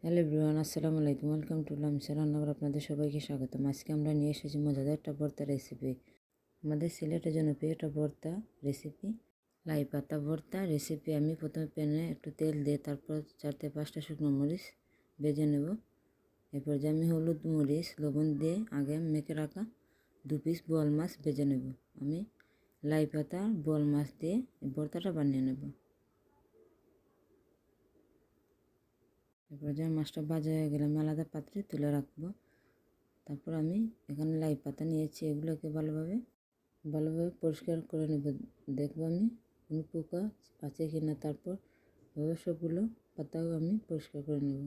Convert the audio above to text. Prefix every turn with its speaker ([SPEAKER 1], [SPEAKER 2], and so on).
[SPEAKER 1] Hello everyone, আসসালামু আলাইকুম। Welcome to লামসা রান্নাঘর। আপনাদের সবাইকে স্বাগতম। আজকে আমরা নিয়ে এসেছি মজাদার একটা ভর্তা রেসিপি। আমাদের সিলেটের জনপ্রিয় একটা ভর্তা রেসিপি, লাই পাতা ভর্তা রেসিপি। আমি প্রথমে প্যানে একটু তেল দিয়ে তারপর 4-5টা শুকনো মরিচ ভেজে নেব। এরপর যে আমি হলুদ মরিচ লবণ দিয়ে আগে মেখে রাখা 2 পিস বোয়াল মাছ ভেজে নেব। আমি লাই পাতা বোয়াল মাছ দিয়ে এই ভর্তাটা বানিয়ে নেব। এরপর যে মাছটা ভাজা হয়ে গেলে আমি আলাদা পাত্রে তুলে রাখবো। তারপর আমি এখানে লাই পাতা নিয়েছি, এগুলোকে ভালোভাবে পরিষ্কার করে নেব। দেখব আমি কোনো পোকা আছে কি না। তারপর সবগুলো পাতাও আমি পরিষ্কার করে নেব।